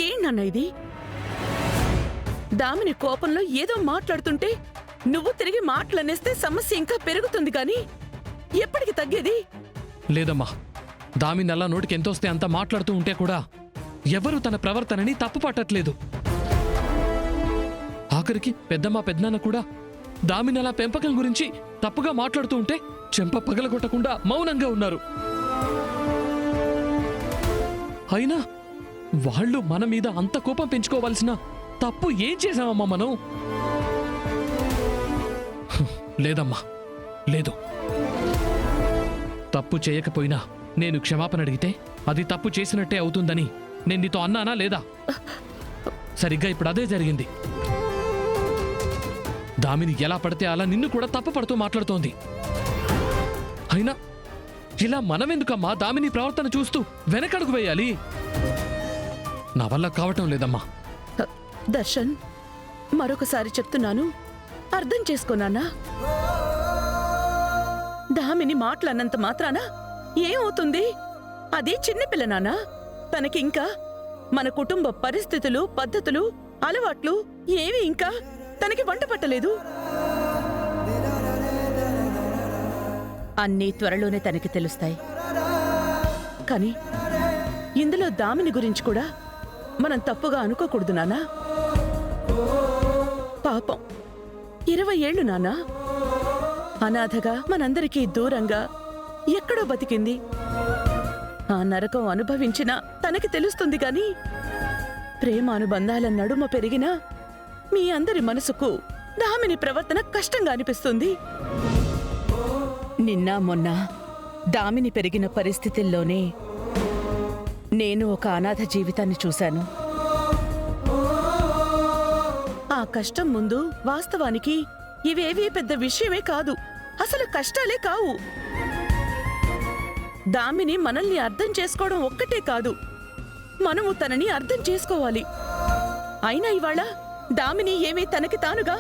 ఏంటన్నా ఇది? దామిని కోపంలో ఏదో మాట్లాడుతుంటే నువ్వు తిరిగి మాటలనేస్తే సమస్య ఇంకా పెరుగుతుంది కానీ ఎప్పటికి తగ్గేది? లేదమ్మా, దామిని అలా నోటికి ఎంతొస్తే అంత మాట్లాడుతూ ఉంటే కూడా ఎవరు తన ప్రవర్తనని తప్పు పట్టట్లేదు. ఆఖరికి పెద్దమ్మ పెద్దనాన్న కూడా దామిని అలా పెంపకం గురించి తప్పుగా మాట్లాడుతూ ఉంటే చెంప పగలగొట్టకుండా మౌనంగా ఉన్నారు. అయినా వాళ్ళు మన మీద అంత కోపం పెంచుకోవాల్సిన తప్పు ఏం చేశామమ్మా మనం? లేదమ్మా, లేదు. తప్పు చేయకపోయినా నేను క్షమాపణ అడిగితే అది తప్పు చేసినట్టే అవుతుందని నేను నీతో అన్నానా లేదా? సరిగ్గా ఇప్పుడు అదే జరిగింది. దామిని ఎలా పడితే అలా నిన్ను కూడా తప్పు పడుతూ మాట్లాడుతోంది. అయినా ఇలా మనమెందుకమ్మా దామిని ప్రవర్తన చూస్తూ వెనకడుగు వేయాలి? నా వల్ల కావటం లేదమ్మా. దర్శన్, మరొకసారి చెప్తున్నాను, అర్థం చేసుకోనాన్నా. దామిని మాటలన్నంత మాత్రాన ఏమవుతుంది? అది చిన్నపిల్ల నాన్నా. తనకింకా మన కుటుంబ పరిస్థితులు, పద్ధతులు, అలవాట్లు ఏవి ఇంకా తనకి వంట పట్టలేదు. అన్నీ త్వరలోనే తనకి తెలుస్తాయి. కానీ ఇందులో దామిని గురించి కూడా మనం తప్పుగా అనుకోకూడదు నాన్నా. పాపం 20 ఏళ్లు నాన్నా. అనాథగా మనందరికీ దూరంగా ఎక్కడో బతికింది. ఆ నరకం అనుభవించినా తనకి తెలుస్తుంది గాని ప్రేమానుబంధాల నడుమ పెరిగినా మీ అందరి మనసుకు దామిని ప్రవర్తన కష్టంగా అనిపిస్తుంది. నిన్న మొన్న దామిని పెరిగిన పరిస్థితుల్లోనే నేను ఒక అనాథ జీవితాన్ని చూశాను. ఆ కష్టం ముందు వాస్తవానికి ఇవేవీ పెద్ద విషయమే కాదు, అసలు కష్టాలే కావు. దామిని మనల్ని అర్థం చేసుకోవడం ఒక్కటే కాదు, మనము తనని అర్థం చేసుకోవాలి. అయినా ఇవాళ దామిని ఏమీ తనకి తానుగా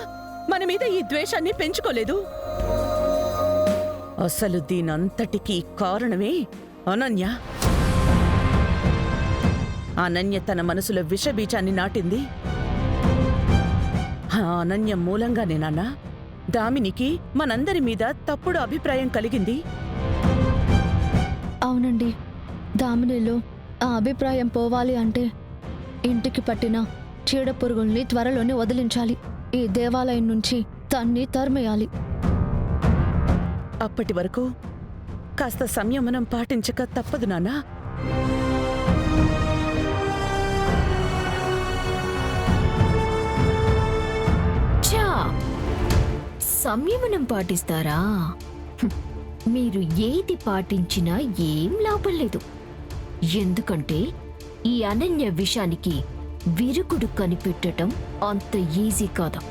మన మీద ఈ ద్వేషాన్ని పెంచుకోలేదు. అసలు దీనంతటికీ కారణమే అనన్య. అనన్య తన మనసులో విషబీజాన్ని నాటింది. ఆ అనన్య మూలంగానే నాన్నా దామినికి మనందరి మీద తప్పుడు అభిప్రాయం కలిగింది. అవునండి, దామినిలో ఆ అభిప్రాయం పోవాలి అంటే ఇంటికి పట్టిన చీడ పురుగుల్ని త్వరలోనే వదిలించాలి. ఈ దేవాలయం నుంచి తన్ని తరిమేయాలి. అప్పటి వరకు కాస్త సంయమనం పాటించక తప్పదు నాన్నా. సంయమనం పాటిస్తారా? మీరు ఏది పాటించినా ఏం లాభం లేదు. ఎందుకంటే ఈ అనన్య విషయానికి విరుగుడు కనిపెట్టడం అంత ఈజీ కాదు.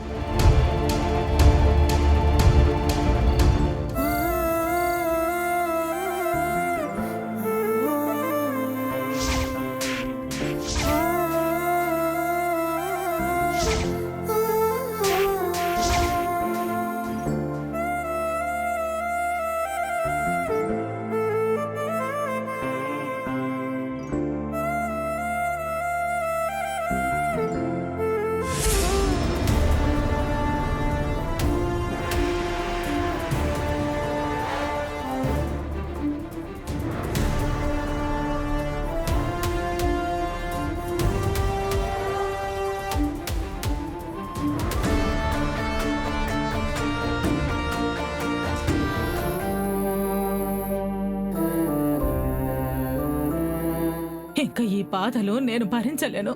ఇంకా ఈ బాధలు నేను భరించలేను.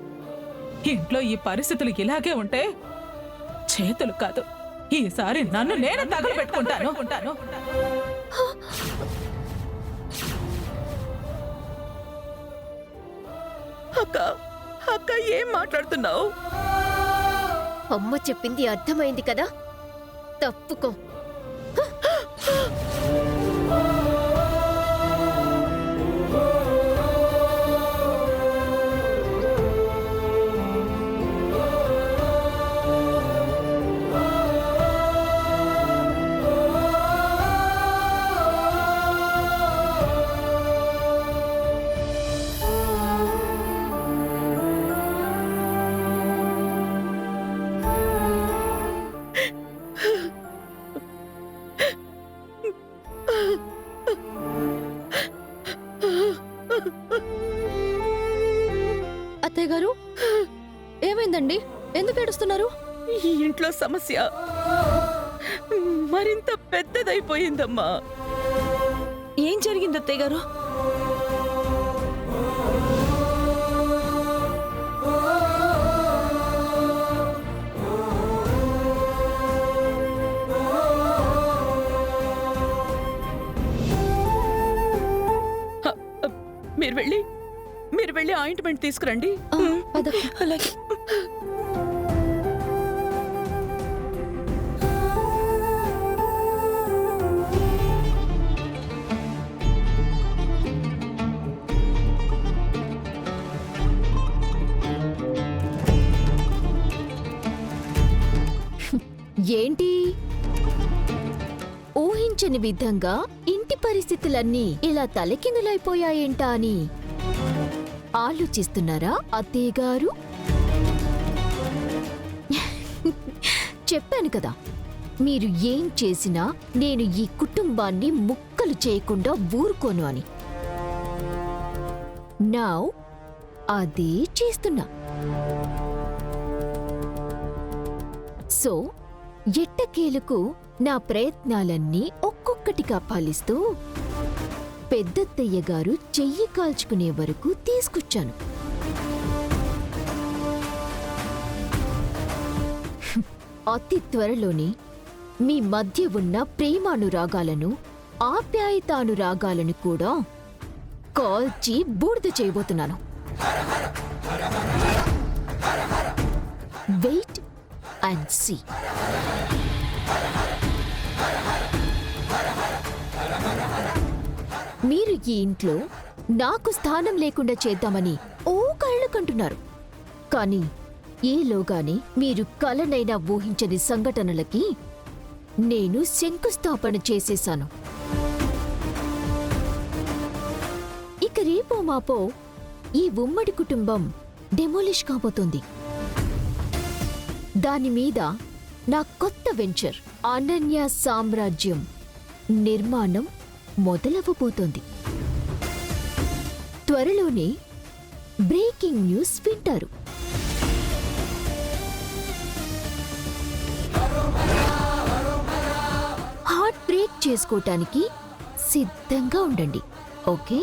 ఇంట్లో ఈ పరిస్థితులు ఇలాగే ఉంటే చేతులు కాదు, ఈసారి నన్ను నేను తగలబెట్టుకుంటాను. అక్క, అక్క ఏం మాట్లాడుతున్నావు? అమ్మ చెప్పింది అర్థమైంది కదా, తప్పుకో. అత్తయ్య గారు ఏమైందండి? ఎందుకు ఏడుస్తున్నారు? ఈ ఇంట్లో సమస్య మరింత పెద్దదైపోయిందమ్మా. ఏం జరిగింది అత్తయ్య గారు? మీరు వెళ్ళి ఆయింట్మెంట్ తీసుకురండి. ఆ, పద. అలాగే. ఏంటి ఊహించని విధంగా ఇంటి పరిస్థితులన్నీ ఇలా తలకిందులైపోయాయేంటా అని ఆలోచిస్తున్నారా అత్తయ్య గారు? చెప్పాను కదా, మీరు ఏం చేసినా నేను ఈ కుటుంబాన్ని ముక్కలు చేయకుండా ఊరుకోను అని. నౌ అదే చేస్తున్నా. సో ఎట్టకేలకు నా ప్రయత్నాలన్నీ ఒక్కొక్కటిగా ఫలిస్తూ పెద్దత్తయ్య గారు చెయ్యి కాల్చుకునే వరకు తీసుకొచ్చాను. అతి త్వరలోనే మీ మధ్య ఉన్న ప్రేమానురాగాలను, ఆప్యాయతానురాగాలను కూడా కాల్చి బూడిద చేయబోతున్నాను. Wait and see. మీరు ఈ ఇంట్లో నాకు స్థానం లేకుండా చేద్దామని ఓ కళ్ళు కంటున్నారు. కానీ ఈలోగానే మీరు కలనైనా ఊహించని సంఘటనలకి నేను శంకుస్థాపన చేసేశాను. ఇక రేపో మాపో ఈ ఉమ్మడి కుటుంబం డెమోలిష్ కాబోతోంది. దానిమీద నా కొత్త వెంచర్ అనన్య సామ్రాజ్యం నిర్మాణం మొదలవ్వబోతోంది. త్వరలోనే బ్రేకింగ్ న్యూస్ వింటారు. హార్ట్ బ్రేక్ చేసుకోవటానికి సిద్ధంగా ఉండండి. ఓకే?